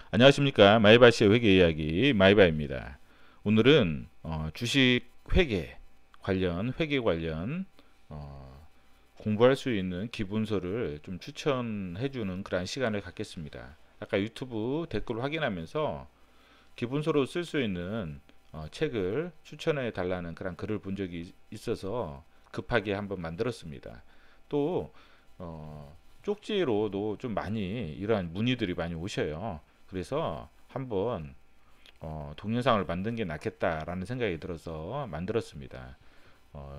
안녕하십니까. 마이바시의 회계 이야기 마이바입니다. 오늘은 주식 회계 관련 공부할 수 있는 기본서를 좀 추천해주는 그런 시간을 갖겠습니다. 아까 유튜브 댓글을 확인하면서 기본서로 쓸 수 있는 책을 추천해 달라는 그런 글을 본 적이 있어서 급하게 한번 만들었습니다. 또 쪽지로도 좀 많이 이러한 문의들이 많이 오셔요. 그래서 한번 동영상을 만든 게 낫겠다라는 생각이 들어서 만들었습니다.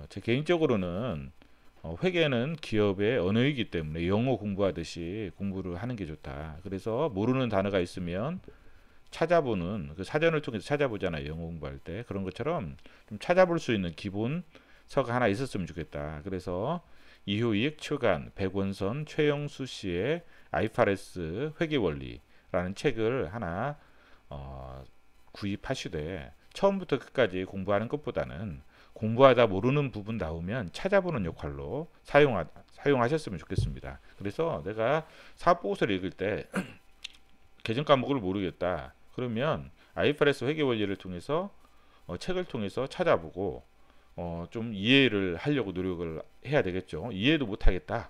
제 개인적으로는 회계는 기업의 언어이기 때문에 영어 공부하듯이 공부를 하는 게 좋다. 그래서 모르는 단어가 있으면 찾아보는 그 사전을 통해서 찾아보잖아요. 영어 공부할 때 그런 것처럼 좀 찾아볼 수 있는 기본서가 하나 있었으면 좋겠다. 그래서 이효익, 최간, 백원선, 최영수 씨의 IFRS 회계원리라는 책을 하나 구입하시되 처음부터 끝까지 공부하는 것보다는 공부하다 모르는 부분 나오면 찾아보는 역할로 사용하셨으면 좋겠습니다. 그래서 내가 사업보고서를 읽을 때 계정 과목을 모르겠다. 그러면 IFRS 회계 원리를 통해서 책을 통해서 찾아보고 좀 이해를 하려고 노력을 해야 되겠죠. 이해도 못하겠다.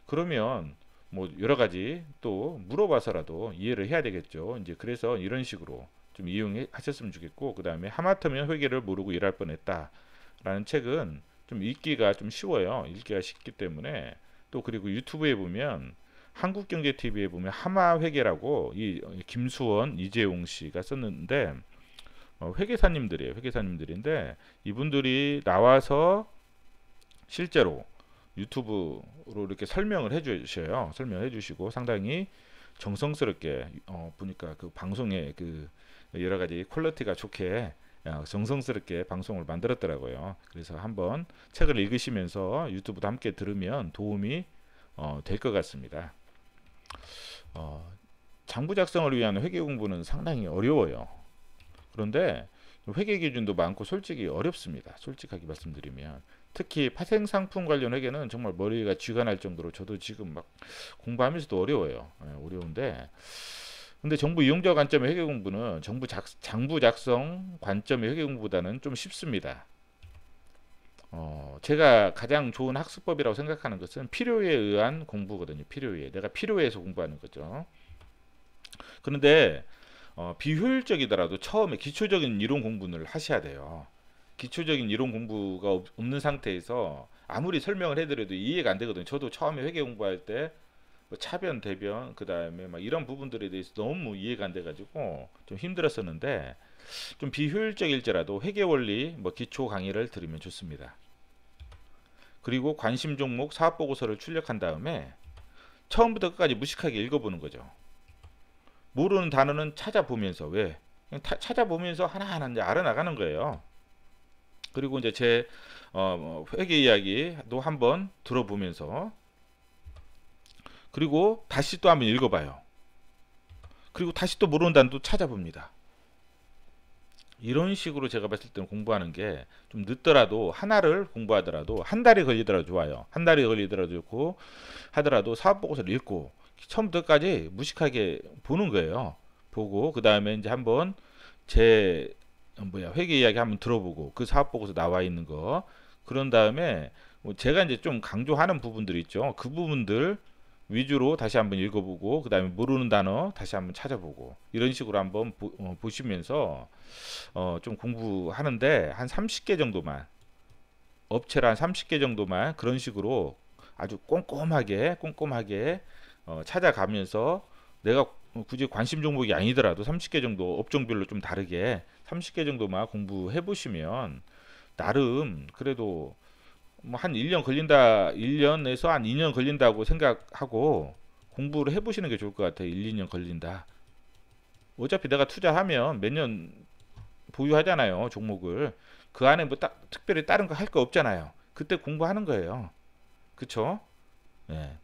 그러면 뭐 여러 가지 또 물어봐서라도 이해를 해야 되겠죠. 이제 그래서 이런 식으로 좀 이용하셨으면 좋겠고, 그 다음에 하마터면 회계를 모르고 일할 뻔했다라는 책은 좀 읽기가 좀 쉬워요. 읽기가 쉽기 때문에. 또 그리고 유튜브에 보면 한국경제TV에 보면 하마회계라고 이 김수원, 이재용 씨가 썼는데 회계사님들이에요. 회계사님들인데 이분들이 나와서 실제로 유튜브로 이렇게 설명을 해주셔요. 설명해 주시고 상당히 정성스럽게 보니까 그 방송에 그 여러 가지 퀄리티가 좋게 정성스럽게 방송을 만들었더라고요. 그래서 한번 책을 읽으시면서 유튜브도 함께 들으면 도움이 될 것 같습니다. 장부 작성을 위한 회계 공부는 상당히 어려워요. 그런데 회계 기준도 많고 솔직히 어렵습니다. 솔직하게 말씀드리면 특히 파생상품 관련 회계는 정말 머리가 쥐가 날 정도로 저도 지금 막 공부하면서도 어려워요. 어려운데 근데 정부 이용자 관점의 회계 공부는 장부 작성 관점의 회계 공부보다는 좀 쉽습니다. 제가 가장 좋은 학습법이라고 생각하는 것은 필요에 의한 공부거든요. 필요에. 내가 필요해서 공부하는 거죠. 그런데 비효율적이더라도 처음에 기초적인 이론 공부를 하셔야 돼요. 기초적인 이론 공부가 없는 상태에서 아무리 설명을 해드려도 이해가 안 되거든요. 저도 처음에 회계 공부할 때 차변, 대변, 그 다음에 막 이런 부분들에 대해서 너무 이해가 안 돼가지고 좀 힘들었었는데 좀 비효율적일지라도 회계 원리 뭐 기초 강의를 들으면 좋습니다. 그리고 관심 종목 사업 보고서를 출력한 다음에 처음부터 끝까지 무식하게 읽어보는 거죠. 모르는 단어는 찾아보면서 왜? 그냥 찾아보면서 하나하나 이제 알아나가는 거예요. 그리고 이제 제 회계 이야기도 한번 들어보면서 그리고 다시 또 한번 읽어봐요. 그리고 다시 또 모르는 단어도 찾아봅니다. 이런 식으로 제가 봤을 때는 공부하는 게 좀 늦더라도 하나를 공부하더라도 한 달이 걸리더라도 좋아요. 한 달이 걸리더라도 좋고 하더라도 사업 보고서를 읽고 처음부터까지 무식하게 보는 거예요. 보고 그 다음에 이제 한번 제 회계 이야기 한번 들어보고 그 사업 보고서 나와 있는 거 그런 다음에 제가 이제 좀 강조하는 부분들 있죠. 그 부분들 위주로 다시 한번 읽어보고 그 다음에 모르는 단어 다시 한번 찾아보고 이런 식으로 한번 보시면서 좀 공부하는데 한 30개 정도만 업체를 한 30개 정도만 그런 식으로 아주 꼼꼼하게 찾아가면서 내가 굳이 관심 종목이 아니더라도 30개 정도 업종별로 좀 다르게 30개 정도만 공부해 보시면 나름 그래도 뭐 한 1년 걸린다, 1년에서 한 2년 걸린다고 생각하고 공부를 해보시는 게 좋을 것 같아요. 1, 2년 걸린다. 어차피 내가 투자하면 몇 년 보유하잖아요, 종목을. 그 안에 뭐 특별히 다른 거 할 거 없잖아요. 그때 공부하는 거예요. 그쵸? 네.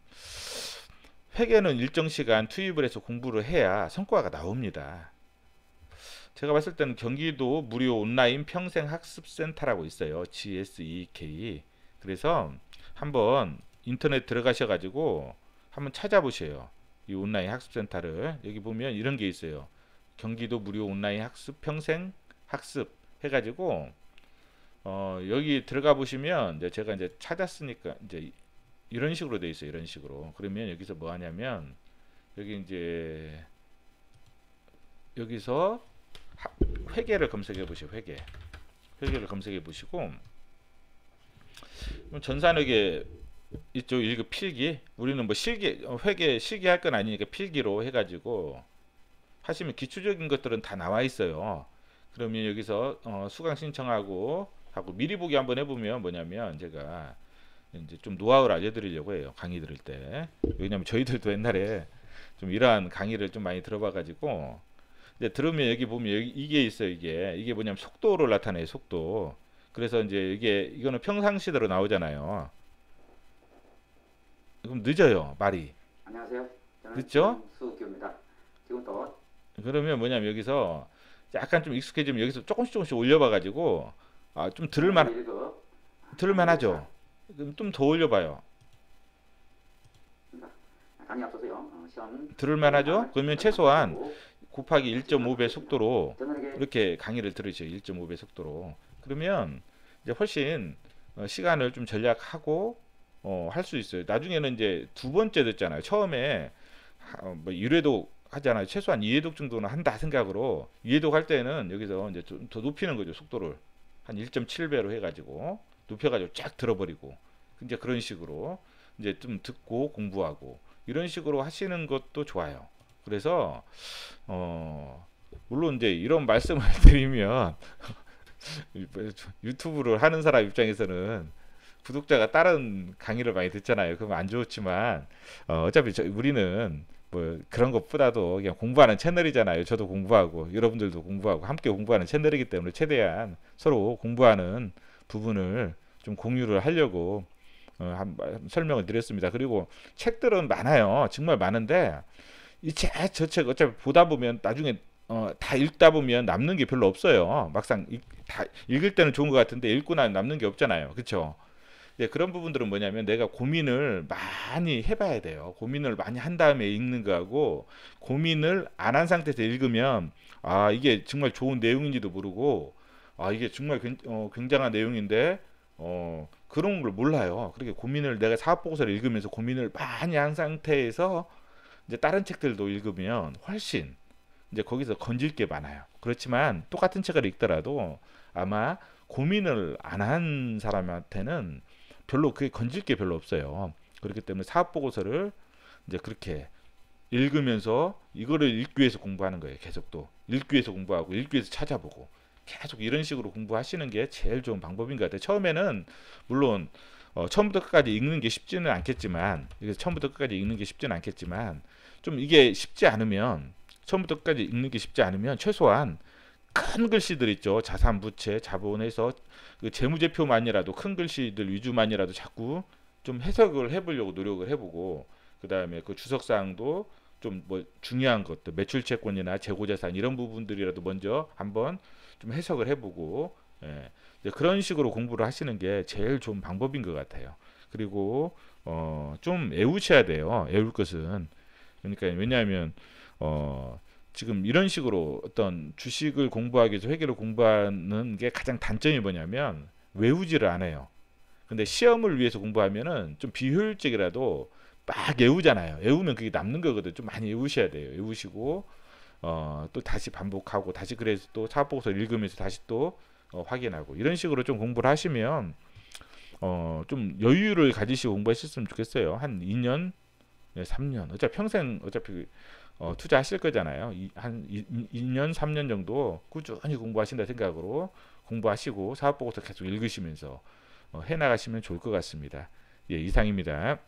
회계는 일정 시간 투입을 해서 공부를 해야 성과가 나옵니다. 제가 봤을 때는 경기도 무료 온라인 평생학습센터라고 있어요. GSEK. 그래서 한번 인터넷 들어가셔가지고 한번 찾아보세요. 이 온라인 학습센터를 여기 보면 이런 게 있어요. 경기도 무료 온라인 학습 평생 학습 해가지고 여기 들어가 보시면 이제 제가 이제 찾았으니까 이제 이런 식으로 돼 있어요. 이런 식으로. 그러면 여기서 뭐 하냐면 여기 이제 여기서 회계를 검색해 보시고 회계를 검색해 보시고 전산회계 이쪽 1급 필기 우리는 뭐 실기 회계 실기 할 건 아니니까 필기로 해가지고 하시면 기초적인 것들은 다 나와 있어요. 그러면 여기서 수강 신청하고 하고 미리 보기 한번 해보면 뭐냐면 제가 이제 좀 노하우를 알려드리려고 해요. 강의 들을 때. 왜냐면 저희들도 옛날에 좀 이러한 강의를 좀 많이 들어봐가지고 이제 들으면 여기 보면 이게 있어요. 이게 뭐냐면 속도를 나타내요. 속도. 그래서 이제 이거는 평상시대로 나오잖아요. 그럼 늦어요. 말이. 안녕하세요. 저는 늦죠? 김수규입니다. 지금부터 그러면 뭐냐면 여기서 약간 좀 익숙해지면 여기서 조금씩 올려봐가지고 좀 들을만하죠. 그럼 좀 더 올려봐요. 강의 앞서서요. 시험 들을만하죠? 그러면 최소한 곱하기 1.5배 속도로 전원에게 이렇게 강의를 들으세요. 1.5배 속도로. 그러면 이제 훨씬 시간을 좀 전략하고 할 수 있어요. 나중에는 이제 두 번째 듣잖아요. 처음에 뭐 1회독 하잖아요. 최소한 2회독 정도는 한다 생각으로 2회독 할 때는 여기서 이제 좀 더 높이는 거죠. 속도를 한 1.7배로 해가지고 높여가지고 쫙 들어버리고 이제 그런 식으로 이제 좀 듣고 공부하고 이런 식으로 하시는 것도 좋아요. 그래서 물론 이제 이런 말씀을 드리면 유튜브를 하는 사람 입장에서는 구독자가 다른 강의를 많이 듣잖아요. 그러면 안 좋지만 어차피 우리는 뭐 그런 것보다도 그냥 공부하는 채널이잖아요. 저도 공부하고 여러분들도 공부하고 함께 공부하는 채널이기 때문에 최대한 서로 공부하는 부분을 좀 공유를 하려고 설명을 드렸습니다. 그리고 책들은 많아요. 정말 많은데 이 책 저 책 어차피 보다 보면 나중에 다 읽다 보면 남는 게 별로 없어요. 막상 다 읽을 때는 좋은 것 같은데 읽고 나면 남는 게 없잖아요. 그렇죠? 예, 그런 부분들은 뭐냐면 내가 고민을 많이 해봐야 돼요. 고민을 많이 한 다음에 읽는 거하고 고민을 안 한 상태에서 읽으면 이게 정말 좋은 내용인지도 모르고 이게 정말 굉장한 내용인데 그런 걸 몰라요. 그렇게 고민을 내가 사업 보고서를 읽으면서 고민을 많이 한 상태에서 이제 다른 책들도 읽으면 훨씬 이제 거기서 건질 게 많아요. 그렇지만 똑같은 책을 읽더라도 아마 고민을 안 한 사람한테는 별로 그게 건질 게 별로 없어요. 그렇기 때문에 사업 보고서를 이제 그렇게 읽으면서 이거를 읽기 위해서 공부하는 거예요. 계속 또 읽기 위해서 공부하고 읽기 위해서 찾아보고 계속 이런 식으로 공부하시는 게 제일 좋은 방법인 것 같아요. 처음에는 물론 처음부터 끝까지 읽는 게 쉽지는 않겠지만 처음부터 끝까지 읽는 게 쉽지는 않겠지만 좀 이게 쉽지 않으면 처음부터 끝까지 읽는 게 쉽지 않으면 최소한 큰 글씨들 있죠. 자산, 부채, 자본에서 그 재무제표만이라도 큰 글씨들 위주만이라도 자꾸 좀 해석을 해보려고 노력을 해보고 그 다음에 그 주석사항도 좀 뭐 중요한 것들 매출채권이나 재고자산 이런 부분들이라도 먼저 한번 좀 해석을 해보고 이제 그런 식으로 공부를 하시는 게 제일 좋은 방법인 것 같아요. 그리고 좀 애우셔야 돼요. 애울 것은 그러니까 왜냐하면 지금 이런 식으로 어떤 주식을 공부하기 위해서 회계를 공부하는 게 가장 단점이 뭐냐면 외우지를 않아요. 근데 시험을 위해서 공부하면은 좀 비효율적이라도 막 외우잖아요. 외우면 그게 남는 거거든. 좀 많이 외우셔야 돼요. 외우시고 또 다시 반복하고 다시 그래서 또 사업보고서 읽으면서 다시 또 확인하고 이런 식으로 좀 공부를 하시면 좀 여유를 가지시고 공부하셨으면 좋겠어요. 한 2년, 3년. 어차피 평생 어차피 투자하실 거잖아요. 한 2년, 3년 정도 꾸준히 공부하신다 생각으로 공부하시고 사업보고서 계속 읽으시면서 해나가시면 좋을 것 같습니다. 예, 이상입니다.